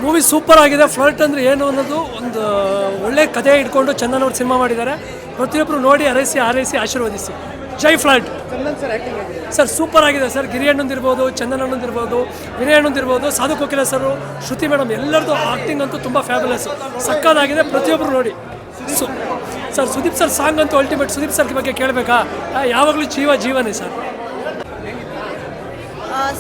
Movie super ಆಗಿದೆ. Flirt ಅಂದರೆ ಏನು ಅನ್ನೋದು ಒಂದು ಒಳ್ಳೆ ಕಥೆ ಇಟ್ಕೊಂಡು ಚಂದನ್ ಅವರು ಸಿನಿಮಾ ಮಾಡಿದ್ದಾರೆ. ಪ್ರತಿಯೊಬ್ಬರು ನೋಡಿ ಆರೈಸಿ ಆಶೀರ್ವದಿಸಿ. ಜೈ ಫ್ಲರ್ಟ್. ಸರ್ ಸೂಪರ್ ಆಗಿದೆ ಸರ್. ಗಿರಿ ಅಣ್ಣಂದಿರ್ಬೋದು, ಚಂದನ್ ಅಣ್ಣಂದಿರ್ಬೋದು, ವಿನಯ್ ಅಣ್ಣಂದಿರ್ಬೋದು, ಸಾಧು ಕೋಕಿಲ ಸರ್, ಶ್ರುತಿ ಮೇಡಮ್ ಎಲ್ಲರದ್ದು ಆ್ಯಕ್ಟಿಂಗ್ ಅಂತೂ ತುಂಬ ಫ್ಯಾಬುಲಸ್, ಸಕ್ಕತ್ತಾಗಿದೆ. ಪ್ರತಿಯೊಬ್ಬರು ನೋಡಿ. ಸರ್ ಸುದೀಪ್ ಸರ್ ಸಾಂಗ್ ಅಂತೂ ಅಲ್ಟಿಮೇಟ್. ಸುದೀಪ್ ಸರ್ ಬಗ್ಗೆ ಕೇಳಬೇಕಾ? ಯಾವಾಗಲೂ ಜೀವನೇ ಸರ್.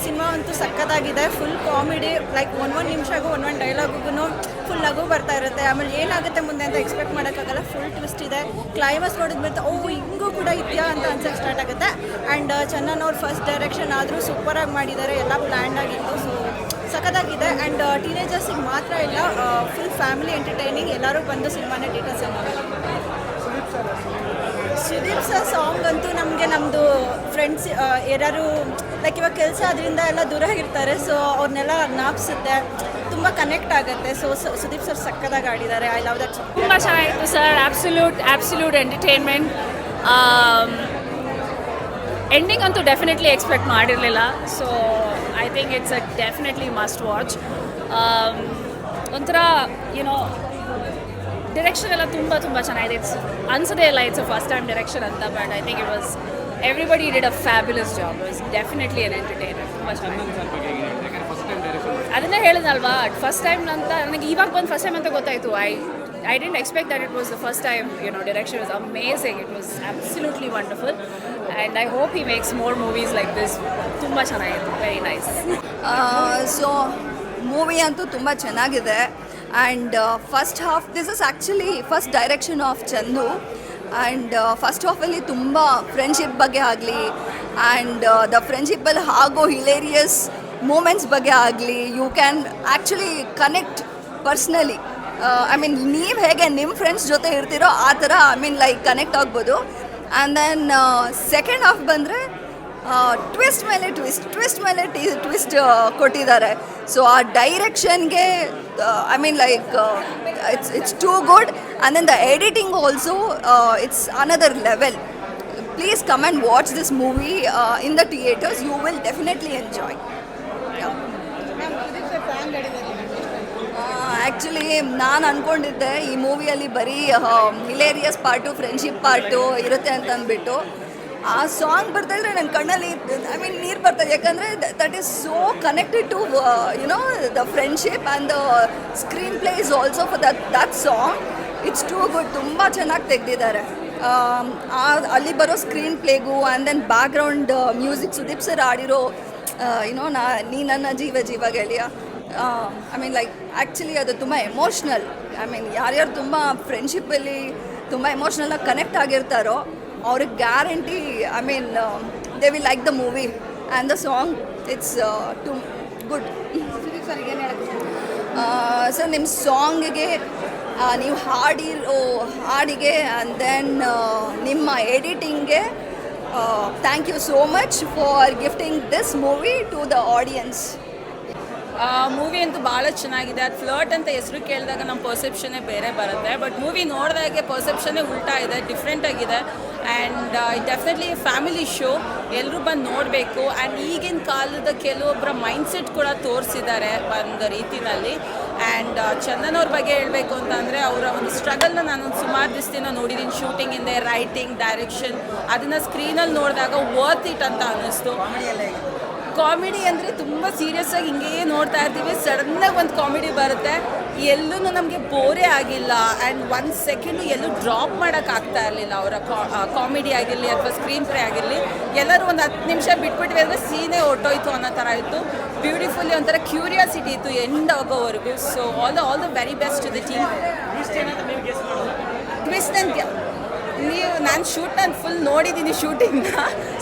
ಸಿನಿಮಾ ಅಂತೂ ಸಕ್ಕತ್ತಾಗಿದೆ. ಫುಲ್ ಕಾಮಿಡಿ, ಲೈಕ್ ಒಂದೊಂದು ನಿಮಿಷಗೂ ಒಂದೊಂದು ಡೈಲಾಗುಗೂ ಫುಲ್ ಲಘು ಬರ್ತಾ ಇರುತ್ತೆ. ಆಮೇಲೆ ಏನಾಗುತ್ತೆ ಮುಂದೆ ಅಂತ ಎಕ್ಸ್ಪೆಕ್ಟ್ ಮಾಡೋಕ್ಕಾಗಲ್ಲ. ಫುಲ್ ಟ್ವಿಸ್ಟ್ ಇದೆ. ಕ್ಲೈಮ್ಯಾಕ್ಸ್ ನೋಡಿದ್ಮೇಲೆ ಹಿಂಗೂ ಕೂಡ ಇದೆಯಾ ಅಂತ ಅನ್ಸೋಕ್ಕೆ ಸ್ಟಾರ್ಟ್ ಆಗುತ್ತೆ. ಆ್ಯಂಡ್ ಚಂದನ್ ಅವ್ರು ಫಸ್ಟ್ ಡೈರೆಕ್ಷನ್ ಆದರೂ ಸೂಪರಾಗಿ ಮಾಡಿದ್ದಾರೆ. ಎಲ್ಲ ಪ್ಲ್ಯಾನ್ಡ್ ಆಗಿತ್ತು. ಸೊ ಸಖತ್ತಾಗಿದೆ. ಆ್ಯಂಡ್ ಟೀನೇಜರ್ಸಿಗೆ ಮಾತ್ರ ಇಲ್ಲ, ಫುಲ್ ಫ್ಯಾಮಿಲಿ ಎಂಟರ್ಟೈನಿಂಗ್. ಎಲ್ಲರೂ ಬಂದು ಸಿನಿಮಾನ ಡೀಟೇಲ್ಸ್ ಸುದೀಪ್ ಸರ್ ಸಾಂಗ್ ಅಂತೂ ನಮ್ಮದು ಫ್ರೆಂಡ್ಸ್ ಯಾರು ಲೈಕ್ ಇವಾಗ ಕೆಲಸ ಅದರಿಂದ ಎಲ್ಲ ದೂರ ಆಗಿರ್ತಾರೆ. ಸೊ ಅವ್ರನ್ನೆಲ್ಲ ಜ್ಞಾಪಿಸುತ್ತೆ, ತುಂಬ ಕನೆಕ್ಟ್ ಆಗುತ್ತೆ. ಸೊ ಸುದೀಪ್ ಸರ್ ಸಕ್ಕದಾಗಿ ಆಡಿದ್ದಾರೆ. I love that song. ತುಂಬ ಚೆನ್ನಾಗಿತ್ತು ಸರ್. Absolute entertainment. ಎಂಡಿಂಗ್ ಅಂತೂ ಡೆಫಿನೆಟ್ಲಿ ಎಕ್ಸ್ಪೆಕ್ಟ್ ಮಾಡಿರಲಿಲ್ಲ. So I think it's a definitely must watch. ಒಂಥರ ಡಿರೆಕ್ಷನ್ ಎಲ್ಲ ತುಂಬ ಚೆನ್ನಾಗಿದೆ. ಅನ್ಸೋದೇ ಇಲ್ಲ it's a first time direction ಅಂತ. But I think it was everybody did a fabulous job. It was definitely an entertainment. ತುಂಬ ಚೆನ್ನಾಗಿ. ಅದನ್ನೇ ಹೇಳಿದ್ನಲ್ವಾ, ಫಸ್ಟ್ ಟೈಮ್ ಅಂತ ನನಗೆ ಇವಾಗ ಬಂದು ಫಸ್ಟ್ ಟೈಮ್ ಅಂತ ಗೊತ್ತಾಯಿತು. I didn't expect that it was the first time. Direction was amazing. It was absolutely wonderful, and I hope he makes more movies like this. Tumba chanagitte, very nice. So movie ಅಂತೂ ತುಂಬ ಚೆನ್ನಾಗಿದೆ. And first half, this is actually first direction of Chandu. And first ಹಾಫಲ್ಲಿ ತುಂಬ friendship ಬಗ್ಗೆ ಆಗಲಿ, and the ಫ್ರೆಂಡ್ಶಿಪ್ಪಲ್ಲಿ ಆಗೋ hilarious moments ಬಗ್ಗೆ ಆಗಲಿ, you can actually connect personally. I mean ನೀವು ಹೇಗೆ ನಿಮ್ಮ ಫ್ರೆಂಡ್ಸ್ ಜೊತೆ ಇರ್ತೀರೋ ಆ ಥರ ಲೈಕ್ ಕನೆಕ್ಟ್ ಆಗ್ಬೋದು. ಆ್ಯಂಡ್ ದೆನ್ ಸೆಕೆಂಡ್ ಹಾಫ್ ಬಂದರೆ ಟ್ವಿಸ್ಟ್ ಮೇಲೆ ಟ್ವಿಸ್ಟ್ ಕೊಟ್ಟಿದ್ದಾರೆ. ಸೊ ಆ ಡೈರೆಕ್ಷನ್ಗೆ like it's too good. And then the editing also it's another level. Please come and watch this movie in the theatres. You will definitely enjoy. Actually ನಾನು ಅಂದ್ಕೊಂಡಿದ್ದೆ ಈ ಮೂವಿಯಲ್ಲಿ ಬರೀ hilarious part, friendship part ಇರುತ್ತೆ ಅಂತ ಅಂದ್ಬಿಟ್ಟು. ಆ ಸಾಂಗ್ ಬರ್ತಾಯಿದ್ರೆ ನನ್ನ ಕಣ್ಣಲ್ಲಿ ನೀರು ಬರ್ತದೆ. ಯಾಕಂದರೆ that is so connected to the friendship and the screenplay is also for that song. It's too good. ತುಂಬ ಚೆನ್ನಾಗಿ ತೆಗೆದಿದ್ದಾರೆ. ಅಲ್ಲಿ ಬರೋ ಸ್ಕ್ರೀನ್ ಪ್ಲೇಗೂ and then background music Sudeep sir ಆಡಿರೋ ನೀ ನನ್ನ ಜೀವ ಗೆಳೆಯ. ಲೈಕ್ ಆ್ಯಕ್ಚುಲಿ ಅದು ತುಂಬ ಎಮೋಷ್ನಲ್. ಯಾರ್ಯಾರು ತುಂಬ ಫ್ರೆಂಡ್ಶಿಪ್ಪಲ್ಲಿ ತುಂಬ ಎಮೋಷ್ನಲಾಗಿ ಕನೆಕ್ಟ್ ಆಗಿರ್ತಾರೋ ಅವ್ರಿಗೆ guarantee they will like the movie and the song. It's too good. Sir ನಿಮ್ಮ ಸಾಂಗಿಗೆ, ನೀವು ಹಾಡಿರೋ ಹಾಡಿಗೆ ಆ್ಯಂಡ್ ದೆನ್ ನಿಮ್ಮ ಎಡಿಟಿಂಗ್ಗೆ thank you so much for gifting this movie to the audience. Movie ಅಂತೂ ಭಾಳ ಚೆನ್ನಾಗಿದೆ. ಅದು ಫ್ಲರ್ಟ್ ಅಂತ ಹೆಸರು ಕೇಳಿದಾಗ ನಮ್ಮ ಪರ್ಸೆಪ್ಷನ್ನೇ ಬೇರೆ ಬರುತ್ತೆ. ಬಟ್ ಮೂವಿ ನೋಡಿದಾಗೆ ಪರ್ಸೆಪ್ಷನ್ನೇ ಉಲ್ಟಾ ಇದೆ, ಡಿಫ್ರೆಂಟ್ ಆಗಿದೆ. ಆ್ಯಂಡ್ ಡೆಫಿನೆಟ್ಲಿ ಫ್ಯಾಮಿಲಿ ಶೋ, ಎಲ್ಲರೂ ಬಂದು ನೋಡಬೇಕು. ಆ್ಯಂಡ್ ಈಗಿನ ಕಾಲದ ಕೆಲವೊಬ್ಬರ ಮೈಂಡ್ಸೆಟ್ ಕೂಡ ತೋರಿಸಿದ್ದಾರೆ ಒಂದು ರೀತಿಯಲ್ಲಿ. ಆ್ಯಂಡ್ ಚಂದನ್ ಅವ್ರ ಬಗ್ಗೆ ಹೇಳಬೇಕು ಅಂತಂದರೆ, ಅವರ ಒಂದು ಸ್ಟ್ರಗಲ್ನ ನಾನು ಸುಮಾರು ದಿವಸದಿಂದ ನೋಡಿದ್ದೀನಿ. ಶೂಟಿಂಗ್ ಇಂದೆ ರೈಟಿಂಗ್, ಡೈರೆಕ್ಷನ್, ಅದನ್ನು ಸ್ಕ್ರೀನಲ್ಲಿ ನೋಡಿದಾಗ ವರ್ತ್ ಇಟ್ ಅಂತ ಅನ್ನಿಸ್ತು. ಕಾಮಿಡಿ ಅಂದರೆ ತುಂಬ ಸೀರಿಯಸ್ ಆಗಿ ಹಿಂಗೇ ನೋಡ್ತಾ ಇರ್ತೀವಿ, ಸಡನ್ನಾಗಿ ಒಂದು ಕಾಮಿಡಿ ಬರುತ್ತೆ. ಎಲ್ಲೂ ನಮಗೆ ಬೋರೇ ಆಗಿಲ್ಲ. ಆ್ಯಂಡ್ 1 ಸೆಕೆಂಡು ಎಲ್ಲೂ ಡ್ರಾಪ್ ಮಾಡೋಕ್ಕಾಗ್ತಾ ಇರಲಿಲ್ಲ. ಅವರ ಕಾಮಿಡಿ ಆಗಿರಲಿ ಅಥವಾ ಸ್ಕ್ರೀನ್ ಪ್ಲೇ ಆಗಿರಲಿ, ಎಲ್ಲರೂ ಒಂದು 10 ನಿಮಿಷ ಬಿಟ್ಬಿಟ್ವಿ ಅಂದರೆ ಸೀನೇ ಹೊಟ್ಟೋಯ್ತು ಅನ್ನೋ ಥರ ಇತ್ತು. ಬ್ಯೂಟಿಫುಲ್ಲಿ ಒಂಥರ ಕ್ಯೂರಿಯಾಸಿಟಿ ಇತ್ತು ಎಂಡ್ ಆಗೋವರೆಗೂ. So all the very best to the team. Twist ನನಗೆ ನಾನು ಫುಲ್ ನೋಡಿದ್ದೀನಿ ಶೂಟಿಂಗ್ನ.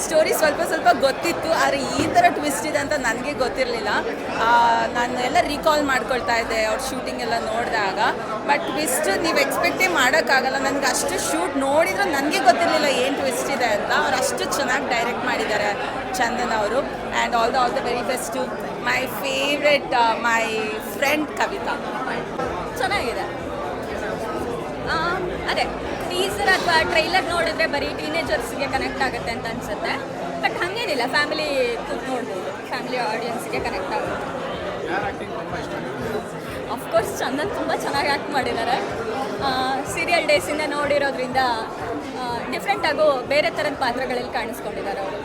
ಸ್ಟೋರಿ ಸ್ವಲ್ಪ ಗೊತ್ತಿತ್ತು, ಆದರೆ ಈ ಥರ ಟ್ವಿಸ್ಟ್ ಇದೆ ಅಂತ ನನಗೆ ಗೊತ್ತಿರಲಿಲ್ಲ. ನಾನು ಎಲ್ಲ ರೀಕಾಲ್ ಮಾಡ್ಕೊಳ್ತಾ ಇದ್ದೆ ಅವ್ರ ಶೂಟಿಂಗ್ ಎಲ್ಲ ನೋಡಿದಾಗ. ಬಟ್ ಟ್ವಿಸ್ಟ್ ನೀವು ಎಕ್ಸ್ಪೆಕ್ಟೇ ಮಾಡೋಕ್ಕಾಗಲ್ಲ. ನನಗೆ ಅಷ್ಟು ಶೂಟ್ ನೋಡಿದ್ರೆ ನನಗೆ ಗೊತ್ತಿರಲಿಲ್ಲ ಏನು ಟ್ವಿಸ್ಟ್ ಇದೆ ಅಂತ. ಅವ್ರು ಅಷ್ಟು ಚೆನ್ನಾಗಿ ಡೈರೆಕ್ಟ್ ಮಾಡಿದ್ದಾರೆ ಚಂದನ್ ಅವರು. And all the very best to my favourite my friend Kavitha. ಚೆನ್ನಾಗಿದೆ. ಅದೇ ಟೀಸರ್ ಅಥವಾ ಟ್ರೈಲರ್ ನೋಡಿದ್ರೆ ಬರೀ ಟೀನೇಜರ್ಸ್ಗೆ ಕನೆಕ್ಟ್ ಆಗುತ್ತೆ ಅಂತ ಅನ್ಸುತ್ತೆ. ಬಟ್ ಹಾಗೇನಿಲ್ಲ, ಫ್ಯಾಮಿಲಿ ನೋಡ್ಬೋದು, ಫ್ಯಾಮಿಲಿ ಆಡಿಯನ್ಸ್ಗೆ ಕನೆಕ್ಟ್ ಆಗುತ್ತೆ. ಚಂದನ್ ತುಂಬ ಚೆನ್ನಾಗಿ ಆ್ಯಕ್ಟ್ ಮಾಡಿದ್ದಾರೆ. ಸೀರಿಯಲ್ ಡೇಸಿಂದ ನೋಡಿರೋದ್ರಿಂದ ಡಿಫ್ರೆಂಟಾಗೂ ಬೇರೆ ಥರದ ಪಾತ್ರಗಳಲ್ಲಿ ಕಾಣಿಸ್ಕೊಂಡಿದ್ದಾರೆ ಅವರು.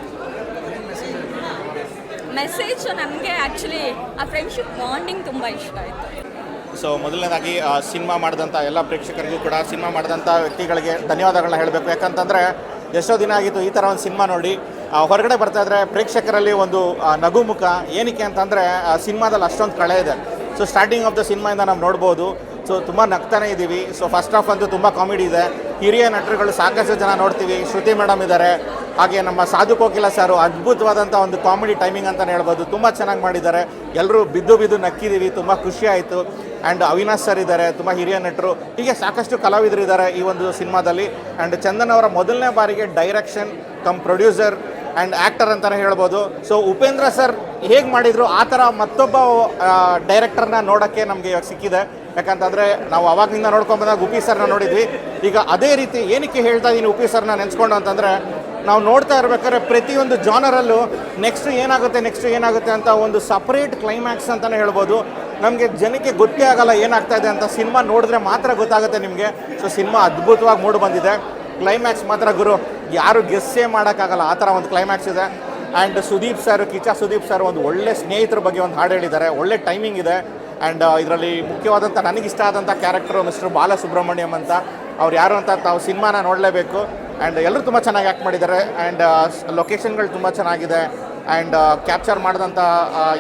ಮೆಸೇಜ್ ನನಗೆ ಆ್ಯಕ್ಚುಲಿ ಆ ಫ್ರೆಂಡ್ಶಿಪ್ ಬಾಂಡಿಂಗ್ ತುಂಬ ಇಷ್ಟ ಆಯಿತು. ಸೊ ಮೊದಲನೇದಾಗಿ ಸಿನಿಮಾ ಮಾಡಿದಂಥ ಎಲ್ಲ ಪ್ರೇಕ್ಷಕರಿಗೂ ಕೂಡ ಸಿನಿಮಾ ಮಾಡಿದಂಥ ವ್ಯಕ್ತಿಗಳಿಗೆ ಧನ್ಯವಾದಗಳನ್ನ ಹೇಳಬೇಕು. ಯಾಕಂತಂದರೆ ಎಷ್ಟೋ ದಿನ ಆಗಿತ್ತು ಈ ಥರ ಒಂದು ಸಿನಿಮಾ ನೋಡಿ ಹೊರಗಡೆ ಬರ್ತಾಯಿದ್ರೆ ಪ್ರೇಕ್ಷಕರಲ್ಲಿ ಒಂದು ನಗುಮುಖ. ಏನಕ್ಕೆ ಅಂತಂದರೆ ಸಿನಿಮಾದಲ್ಲಿ ಅಷ್ಟೊಂದು ಕಳೆ ಇದೆ. ಸೊ ಸ್ಟಾರ್ಟಿಂಗ್ ಆಫ್ ದ ಸಿನಿಮಾಯಿಂದ ನಾವು ನೋಡ್ಬೋದು. ಸೊ ತುಂಬ ನಗ್ತಾನೆ ಇದ್ದೀವಿ. ಸೊ ಫಸ್ಟ್ ಹಾಫ್ ಅಂತೂ ತುಂಬ ಕಾಮಿಡಿ ಇದೆ. ಹಿರಿಯ ನಟರುಗಳು ಸಾಕಷ್ಟು ಜನ ನೋಡ್ತೀವಿ. ಶ್ರುತಿ ಮೇಡಮ್ ಇದ್ದಾರೆ, ಹಾಗೆ ನಮ್ಮ ಸಾಧು ಕೋಕಿಲ ಸರು ಅದ್ಭುತವಾದಂಥ ಒಂದು ಕಾಮಿಡಿ ಟೈಮಿಂಗ್ ಅಂತಲೇ ಹೇಳ್ಬೋದು. ತುಂಬ ಚೆನ್ನಾಗಿ ಮಾಡಿದ್ದಾರೆ. ಎಲ್ಲರೂ ಬಿದ್ದು ನಕ್ಕಿದ್ದೀವಿ, ತುಂಬ ಖುಷಿ ಆಯಿತು. ಆ್ಯಂಡ್ ಅವಿನಾಶ್ ಸರ್ ಇದ್ದಾರೆ, ತುಂಬ ಹಿರಿಯ ನಟರು, ಹೀಗೆ ಸಾಕಷ್ಟು ಕಲಾವಿದರು ಇದ್ದಾರೆ ಈ ಒಂದು ಸಿನಿಮಾದಲ್ಲಿ. ಆ್ಯಂಡ್ ಚಂದನ್ ಅವರ ಮೊದಲನೇ ಬಾರಿಗೆ direction come producer and actor ಅಂತಲೇ ಹೇಳ್ಬೋದು. ಸೊ ಉಪೇಂದ್ರ ಸರ್ ಹೇಗೆ ಮಾಡಿದರು ಆ ಥರ ಮತ್ತೊಬ್ಬ ಡೈರೆಕ್ಟರ್ನ ನೋಡೋಕ್ಕೆ ನಮಗೆ ಇವಾಗ ಸಿಕ್ಕಿದೆ. ಯಾಕಂತಂದರೆ ನಾವು ಅವಾಗಿಂದ ನೋಡ್ಕೊಂಬಂದಾಗ ಉಪಿ ಸರ್ನ ನೋಡಿದ್ವಿ. ಈಗ ಅದೇ ರೀತಿ ಏನಕ್ಕೆ ಹೇಳ್ತಾ ಇದ್ದೀನಿ ಉಪಿ ಸರ್ನ ನೆನೆಸ್ಕೊಂಡು ಅಂತಂದರೆ, ನಾವು ನೋಡ್ತಾ ಇರ್ಬೇಕಾದ್ರೆ ಪ್ರತಿಯೊಂದು ಜಾನರಲ್ಲೂ ನೆಕ್ಸ್ಟ್ ಏನಾಗುತ್ತೆ ಅಂತ ಒಂದು ಸಪ್ರೇಟ್ ಕ್ಲೈಮ್ಯಾಕ್ಸ್ ಅಂತಲೇ ಹೇಳ್ಬೋದು. ನಮಗೆ ಜನಕ್ಕೆ ಗೊತ್ತೇ ಆಗಲ್ಲ ಏನಾಗ್ತಾ ಇದೆ ಅಂತ. ಸಿನಿಮಾ ನೋಡಿದ್ರೆ ಮಾತ್ರ ಗೊತ್ತಾಗುತ್ತೆ ನಿಮಗೆ. ಸೊ ಸಿನಿಮಾ ಅದ್ಭುತವಾಗಿ ಮೂಡಿ ಬಂದಿದೆ. ಕ್ಲೈಮ್ಯಾಕ್ಸ್ ಮಾತ್ರ ಗುರು ಯಾರು ಗೆಸ್ಸೇ ಮಾಡೋಕ್ಕಾಗಲ್ಲ, ಆ ಥರ ಒಂದು ಕ್ಲೈಮ್ಯಾಕ್ಸ್ ಇದೆ. ಆ್ಯಂಡ್ ಕಿಚ್ಚ ಸುದೀಪ್ ಸರ್ ಒಂದು ಒಳ್ಳೆ ಸ್ನೇಹಿತರ ಬಗ್ಗೆ ಒಂದು ಹಾಡು ಹೇಳಿದ್ದಾರೆ. ಒಳ್ಳೆ ಟೈಮಿಂಗ್ ಇದೆ. ಆ್ಯಂಡ್ ಇದರಲ್ಲಿ ಮುಖ್ಯವಾದಂಥ ನನಗಿಷ್ಟ ಆದಂಥ ಕ್ಯಾರೆಕ್ಟರು ಮಿಸ್ಟರ್ ಬಾಲಸುಬ್ರಹ್ಮಣ್ಯಂ ಅಂತ. ಅವ್ರು ಯಾರು ಅಂತ ತಾವು ಸಿನಿಮಾನ ನೋಡಲೇಬೇಕು. ಆ್ಯಂಡ್ ಎಲ್ಲರೂ ತುಂಬ ಚೆನ್ನಾಗಿ ಆ್ಯಕ್ಟ್ ಮಾಡಿದ್ದಾರೆ. ಆ್ಯಂಡ್ ಲೊಕೇಶನ್ಗಳು ತುಂಬ ಚೆನ್ನಾಗಿದೆ. ಆ್ಯಂಡ್ ಕ್ಯಾಪ್ಚರ್ ಮಾಡಿದಂಥ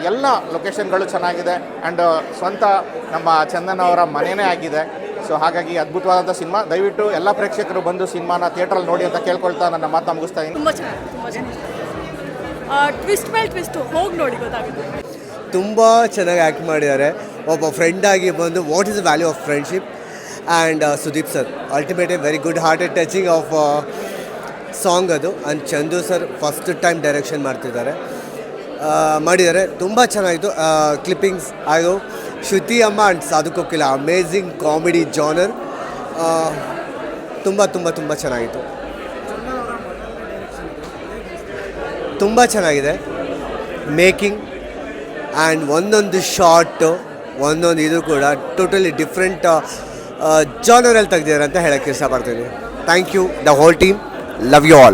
ಎಲ್ಲ ಲೊಕೇಶನ್ಗಳು ಚೆನ್ನಾಗಿದೆ. ಆ್ಯಂಡ್ ಸ್ವಂತ ನಮ್ಮ ಚಂದನ್ ಅವರ ಮನೆಯೇ ಆಗಿದೆ. ಸೊ ಹಾಗಾಗಿ ಅದ್ಭುತವಾದಂಥ ಸಿನಿಮಾ. ದಯವಿಟ್ಟು ಎಲ್ಲ ಪ್ರೇಕ್ಷಕರು ಬಂದು ಸಿನಿಮಾನ ಥಿಯೇಟ್ರಲ್ಲಿ ನೋಡಿ ಅಂತ ಕೇಳ್ಕೊಳ್ತಾ ನನ್ನ ಮಾತನ್ನ ಮುಗಿಸ್ತಾ ಇದ್ದೀನಿ. ತುಂಬ ಚೆನ್ನಾಗಿ ಟ್ವಿಸ್ಟ್ ಮೇಲೆ ಟ್ವಿಸ್ಟು ಹೋಗಿ ನೋಡಿ ಗೊತ್ತಾಗುತ್ತೆ. ತುಂಬ ಚೆನ್ನಾಗಿ ಆ್ಯಕ್ಟ್ ಮಾಡಿದ್ದಾರೆ. ಒಬ್ಬ ಫ್ರೆಂಡಾಗಿ ಬಂದು what is the value of friendship. And Sudeep sir ultimate very good hearted touching of song ಅದು. And Chandu sir first time direction ಮಾಡಿದ್ದಾರೆ. ತುಂಬ ಚೆನ್ನಾಗಿತ್ತು. ಕ್ಲಿಪ್ಪಿಂಗ್ಸ್ ಹಾಗೂ ಶ್ರುತಿ ಅಮ್ಮ and Sadhu Kokila amazing comedy genre. ತುಂಬ ಚೆನ್ನಾಗಿತ್ತು. ತುಂಬ ಚೆನ್ನಾಗಿದೆ ಮೇಕಿಂಗ್. ಆ್ಯಂಡ್ ಒಂದೊಂದು ಶಾರ್ಟು ಒಂದೊಂದು ಇದು ಕೂಡ ಟೋಟಲಿ ಡಿಫ್ರೆಂಟ್ ಜಾನರಲ್ಲಿ ತೆಗ್ದಿದ್ದಾರೆ ಅಂತ ಹೇಳೋಕ್ಕೆ ಇಷ್ಟಪಡ್ತೀನಿ. Thank you the whole team. Love you all.